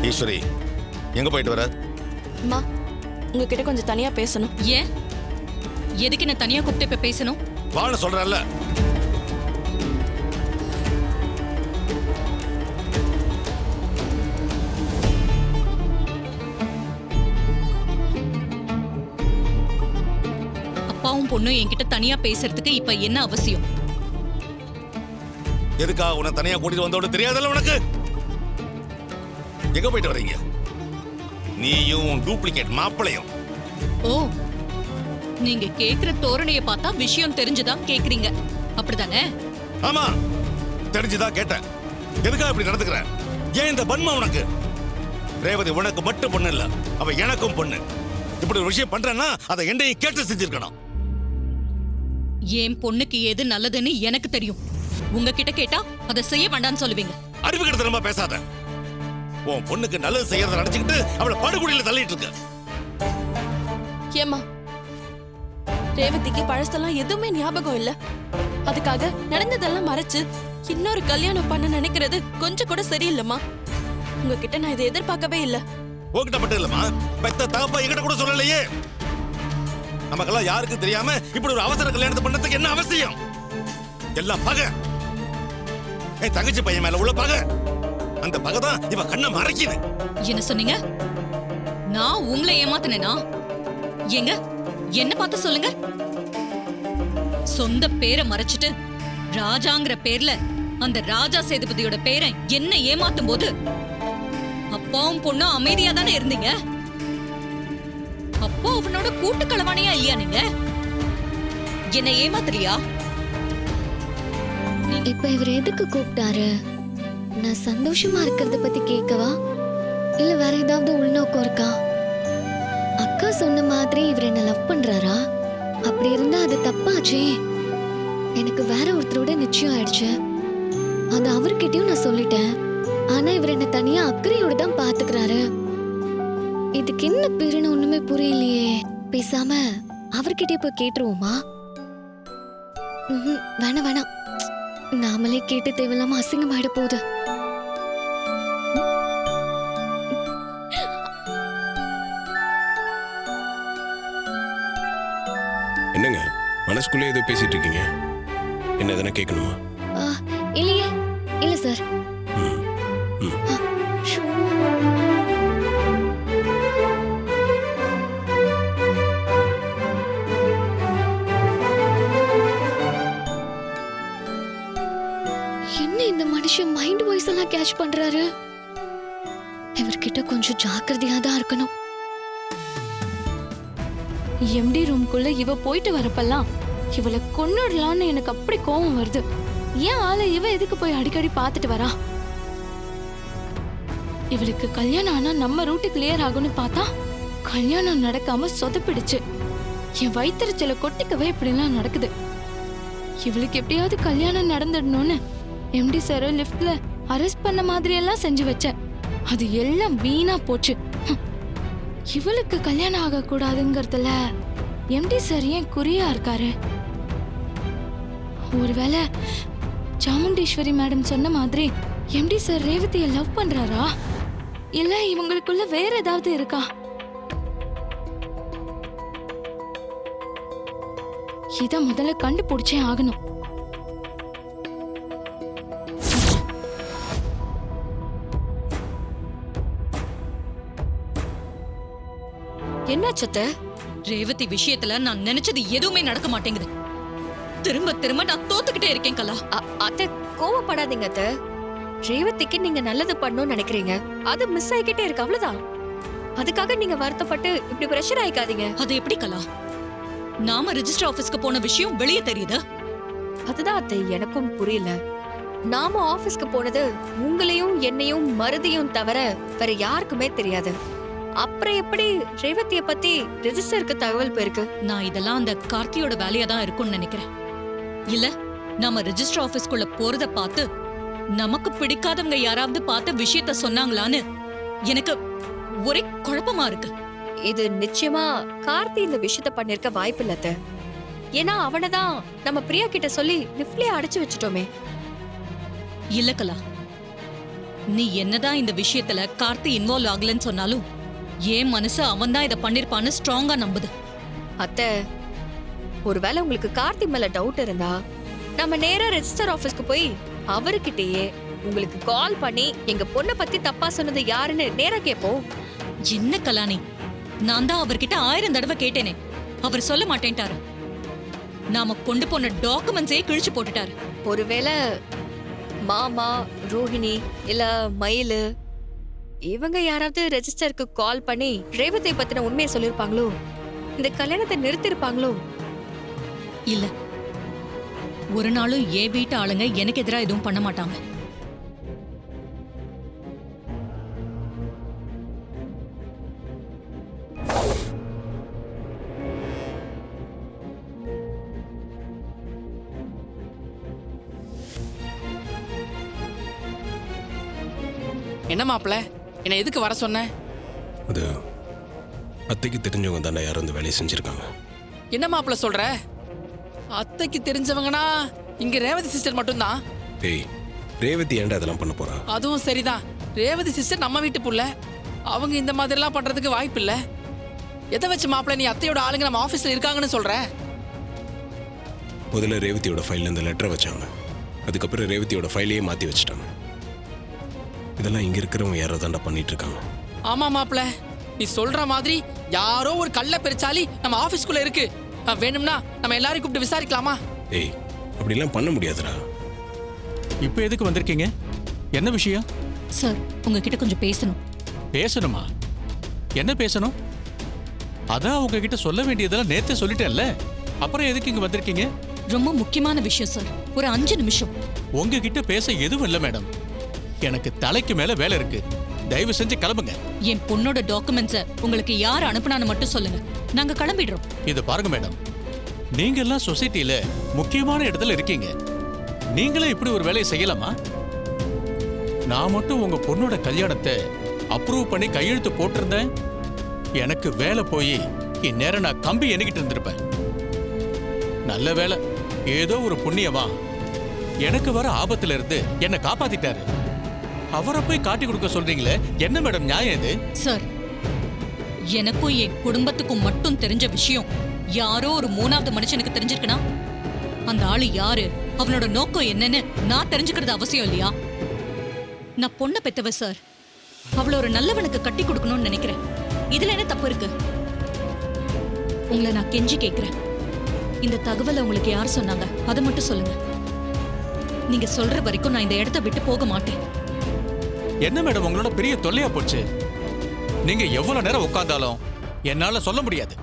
ஈஸ்வரி, எங்க போயிட்டு வர? அம்மா, உங்ககிட்ட கொஞ்சம் தனியா பேசணும். ஏன்? எதுக்கு என்ன தனியா கூப்பிட்டு இப்ப பேசணும்? வாழ சொல்றல்ல. அப்பாவும் பொண்ணும் என்கிட்ட தனியா பேசுறதுக்கு இப்ப என்ன அவசியம்? எதுக்கா உன்னை தனியா கூட்டிட்டு வந்தோட தெரியாதல்ல உனக்கு? எங்க போயிட்டு வரீங்க? நீயும் டூப்ளிகேட் மாப்பிளையும். ஓ, நீங்க கேக்குற தோரணைய பார்த்தா விஷயம் தெரிஞ்சுதான் கேக்குறீங்க, அப்படிதானே? ஆமா, தெரிஞ்சுதான் கேட்டேன். எதுக்கா இப்படி நடந்துக்கிற? ஏன் இந்த பன்மா உனக்கு? ரேவதி உனக்கு மட்டும் பொண்ணு இல்ல, அவ எனக்கும் பொண்ணு. இப்படி ஒரு விஷயம் பண்றேன்னா அதை என்னையும் கேட்டு செஞ்சிருக்கணும். என் பொண்ணுக்கு எது நல்லதுன்னு எனக்கு தெரியும். உங்ககிட்ட கேட்டா அதை செய்ய வேண்டாம்னு சொல்லுவீங்க. அறிவு கிட்ட பேசாத. உன் பொண்ணுக்கு நல்லது செய்யறத நினைச்சுக்கிட்டு அவளை படுகுடியில தள்ளிட்டு இருக்க. ஏம்மா, ரேவதிக்கு பழசெல்லாம் எதுவுமே ஞாபகம் இல்ல. அதுக்காக நடந்ததெல்லாம் மறைச்சு இன்னொரு கல்யாணம் பண்ண நினைக்கிறது கொஞ்சம் கூட சரியில்லைம்மா. உங்ககிட்ட நான் இதை எதிர்பார்க்கவே இல்ல. உங்ககிட்ட மட்டும் இல்லம்மா, பெத்த தகப்பா என்கிட்ட கூட சொல்லலையே. நமக்கெல்லாம் யாருக்கு தெரியாம இப்படி ஒரு அவசர கல்யாணத்தை பண்ணதுக்கு என்ன அவசியம்? எல்லாம் பகை. என் தங்கச்சி பையன் மேல உள்ள பகை. அந்த பகை தான் இவ கண்ணை மறைக்குது. என்ன சொன்னீங்க? நான் உங்களை ஏமாத்தினேனா? எங்க என்ன பார்த்து சொல்லுங்க. சொந்த பேரை மறைச்சிட்டு ராஜாங்கிற பேர்ல அந்த ராஜா சேதுபதியோட பேரை என்ன ஏமாத்தும் போது அப்பாவும் பொண்ணும் அமைதியா தானே இருந்தீங்க. அப்போ அவனோட கூட்டு களவாணியா இல்லையா நீங்க? என்ன ஏமாத்துறியா? இப்ப இவர் எதுக்கு கூப்பிட்டாரு? நான் சந்தோஷமா இருக்கிறத பத்தி கேட்கவா, இல்ல வேற ஏதாவது உள்நோக்கம் இருக்கா? அக்கா சொன்ன மாதிரி இவர் என்ன லவ் பண்றாரா? அப்படி இருந்தா அது தப்பாச்சே. எனக்கு வேற ஒருத்தரோட நிச்சயம் ஆயிடுச்சு. அது அவர்கிட்டயும் நான் சொல்லிட்டேன். ஆனா இவர் என்ன தனியா அக்கறையோட தான் பாத்துக்கிறாரு. இதுக்கு என்ன பேருன்னு ஒண்ணுமே புரியலையே. பேசாம அவர்கிட்டயே போய் கேட்டுருவோமா? வேணாம் வேணாம், நாமளே கேட்டு தேவையில்லாம அசிங்கமாயிட போகுது. என்னங்க மனசுக்குள்ளே ஏதோ பேசிட்டு இருக்கீங்க? என்ன எதனா கேட்கணுமா? இல்லையே, இல்ல சார். என்ன இந்த மனுஷன் மைண்ட் வாய்ஸ் எல்லாம் கேட்ச் பண்றாரு? இவர்கிட்ட கொஞ்சம் ஜாக்கிரதையா தான் இருக்கணும். எம்டி ரூம்குள்ள இவ போயிட்டு வரப்பெல்லாம் இவளை கொன்னுடலான்னு எனக்கு அப்படி கோபம் வருது. ஏன் ஆளை இவ எதுக்கு போய் அடிக்கடி பார்த்துட்டு வரா? இவளுக்கு கல்யாணம் ஆனா நம்ம ரூட்டு கிளியர் ஆகும்னு பார்த்தா கல்யாணம் நடக்காம சொதப்பிடுச்சு. என் வயிற்றுச்சல கொட்டிக்கவே இப்படிலாம் நடக்குது. இவளுக்கு எப்படியாவது கல்யாணம் நடந்துடணும்னு எம்டி சார் லிஃப்ட்ல அரெஸ்ட் பண்ண மாதிரி எல்லாம் செஞ்சு வச்சேன். அது எல்லாம் வீணா போச்சு. இவளுக்கு கல்யாணம் ஆக கூடாதுங்கிறதுல எம்டி சார் ஏன் குறியா இருக்காரு? ஒருவேளை சாமுண்டீஸ்வரி மேடம் சொன்ன மாதிரி எம்டி சார் ரேவதியை லவ் பண்றாரா? இல்ல இவங்களுக்குள்ள வேற ஏதாவது இருக்கா? இத முதல்ல கண்டுபிடிச்சே ஆகணும். என்னாச்சத்த? ரேவதி விஷயத்துல நான் நினைச்சது எதுவுமே நடக்க மாட்டேங்குது. திரும்ப திரும்ப நான் தோத்துக்கிட்டே இருக்கேன் கலா. அத்தை கோவப்படாதீங்க அத்தை. ரேவதிக்கு நீங்க நல்லது பண்ணணும்னு நினைக்கிறீங்க, அது மிஸ் ஆகிக்கிட்டே இருக்கு, அவ்வளவுதான். அதுக்காக நீங்க வருத்தப்பட்டு இப்படி பிரஷர் ஆயிக்காதீங்க. அது எப்படி கலா? நாம ரெஜிஸ்டர் ஆபீஸ்க்கு போன விஷயம் வெளியே தெரியுது. அதுதான் அத்தை எனக்கும் புரியல. நாம ஆபீஸ்க்கு போனது உங்களையும் என்னையும் மருதியும் தவிர வேற யாருக்குமே தெரியாது. அப்புறம் எப்படி ரேவதிய பத்தி ரெஜிஸ்டருக்கு தகவல் போயிருக்கு? நான் இதெல்லாம் அந்த கார்த்தியோட வேலையா தான் இருக்கும்னு நினைக்கிறேன். இல்ல நாம ரெஜிஸ்டர் ஆபீஸ்க்குள்ள போறத பார்த்து நமக்கு பிடிக்காதவங்க யாராவது பார்த்த விஷயத்த சொன்னாங்களான்னு எனக்கு ஒரே குழப்பமா இருக்கு. இது நிச்சயமா கார்த்தி இந்த விஷயத்த பண்ணிருக்க வாய்ப்பு இல்ல. ஏன்னா அவனதான் நம்ம பிரியா கிட்ட சொல்லி லிஃப்ட்லயே அடைச்சு வச்சுட்டோமே. இல்ல கலா, நீ என்னதான் இந்த விஷயத்துல கார்த்தி இன்வால்வ் ஆகலன்னு சொன்னாலும் என் மனசு அவன் தான் இதை பண்ணிருப்பான்னு ஸ்ட்ராங்கா நம்புது. அத்தை, ஒருவேளை உங்களுக்கு கார்த்தி மேல டவுட் இருந்தா நம்ம நேரா ரெஜிஸ்டர் ஆபீஸ்க்கு போய் அவர்கிட்டயே உங்களுக்கு கால் பண்ணி எங்க பொண்ணை பத்தி தப்பா சொன்னது யாருன்னு நேரா கேப்போம். என்ன கலானி, நான் தான் அவர்கிட்ட 1000 தடவை கேட்டேனே, அவர் சொல்ல மாட்டேன்ட்டாரு. நாம கொண்டு போன டாக்குமெண்ட்ஸே கிழிச்சு போட்டுட்டாரு. ஒருவேளை மாமா, ரோஹிணி இல்ல மயிலு இவங்க யாராவது ரெஜிஸ்டருக்கு கால் பண்ணி ரேவதியை பத்தின உண்மையை சொல்லிருப்பாங்களோ, இந்த கல்யாணத்தை நிறுத்திருப்பாங்களோ? இல்ல, ஒரு நாளும் என் வீட்டு ஆளுங்க எனக்கு எதிரா எதுவும் பண்ண மாட்டாங்க. என்ன மாப்பிள்ள, என்ன எதுக்கு வர சொன்ன? அது அத்தைக்கு தெரிஞ்சவங்க தானே யாரும் இந்த வேலையை செஞ்சுருக்காங்க. என்ன மாப்பிள்ள சொல்ற? அத்தைக்கு தெரிஞ்சவங்கன்னா இங்க ரேவதி சிஸ்டர் மட்டும்தான். ஏய், ரேவதி ஏன்டா இதெல்லாம் பண்ண போறா? அதுவும் சரிதான், ரேவதி சிஸ்டர் நம்ம வீட்டு புள்ள, அவங்க இந்த மாதிரிலாம் பண்றதுக்கு வாய்ப்பு இல்ல. எதை வச்சு மாப்பிள்ள நீ அத்தையோட ஆளுங்க நம்ம ஆபீஸ்ல இருக்காங்கன்னு சொல்ற? முதல்ல ரேவதியோட ஃபைல்ல இந்த லெட்டரை வச்சாங்க, அதுக்கப்புறம் ரேவதியோட ஃபைலையே மாற்றி வச்சுட்டாங்க. இதெல்லாம் இங்கே இருக்கிறவங்க யாரோ தாண்டா பண்ணிட்டு இருக்காங்க. ஆமா மாப்பிள்ள, நீ சொல்ற மாதிரி யாரோ ஒரு கள்ள பெருச்சாலி நம்ம ஆபீஸ்க்குள்ள இருக்கு. வேணும்னா நம்ம எல்லாரையும் கூப்பிட்டு விசாரிக்கலாமா? ஏய், அப்படிலாம் பண்ண முடியாதுடா. இப்போ எதுக்கு வந்திருக்கீங்க? என்ன விஷயம்? சார், உங்ககிட்ட கொஞ்சம் பேசணும். பேசணுமா? என்ன பேசணும்? அதான் உங்ககிட்ட சொல்ல வேண்டியதெல்லாம் நேத்தே சொல்லிட்டேன்ல, அப்புறம் எதுக்கு இங்க வந்திருக்கீங்க? ரொம்ப முக்கியமான விஷயம் சார், ஒரு 5 நிமிஷம். உங்ககிட்ட பேச எதுவும் இல்லை மேடம், எனக்கு தலைக்கு மேல வேலை இருக்கு. தயவு செஞ்சு கிளம்புங்க. என் பொண்ணோட டாக்குமெண்ட்ஸை உங்களுக்கு யார் அனுப்புனான்னு மட்டும் சொல்லுங்க, நாங்க கிளம்பிடுறோம். இதை பாருங்க மேடம், நீங்க எல்லாம் சொசைட்டில முக்கியமான இடத்துல இருக்கீங்க, நீங்களே இப்படி ஒரு வேலையை செய்யலாமா? நான் மட்டும் உங்க பொண்ணோட கல்யாணத்தை அப்ரூவ் பண்ணி கையெழுத்து போட்டிருந்தேன், எனக்கு வேலை போய் இந்நேரம் நான் கம்பி எண்ணிக்கிட்டு இருந்திருப்பேன். நல்ல வேலை, ஏதோ ஒரு புண்ணியமா எனக்கு வர ஆபத்துல இருந்து என்னை காப்பாத்திட்டாரு. அவரை போய் காட்டி கொடுக்க சொல்றீங்களே, என்ன மேடம் நியாயம் இது? சார், எனக்கும் என் குடும்பத்துக்கும் மட்டும் தெரிஞ்ச விஷயம் யாரோ ஒரு 3வது மனுஷனுக்கு தெரிஞ்சிருக்குன்னா அந்த ஆளு யாரு, அவனோட நோக்கம் என்னன்னு நான் தெரிஞ்சுக்கிறது அவசியம் இல்லையா? நான் பொண்ணை பெத்தவ சார், அவளை ஒரு நல்லவனுக்கு கட்டி கொடுக்கணும்னு நினைக்கிறேன். இதுல என்ன தப்பு இருக்கு? உங்களை நான் கெஞ்சி கேட்கிறேன், இந்த தகவலை உங்களுக்கு யார் சொன்னாங்க அதை மட்டும் சொல்லுங்க. நீங்க சொல்ற வரைக்கும் நான் இந்த இடத்த விட்டு போக மாட்டேன். என்ன மேடம் உங்களோட பெரிய தொல்லையா போச்சு? நீங்க எவ்வளவு நேரம் உட்கார்ந்தாலும் என்னால சொல்ல முடியாது.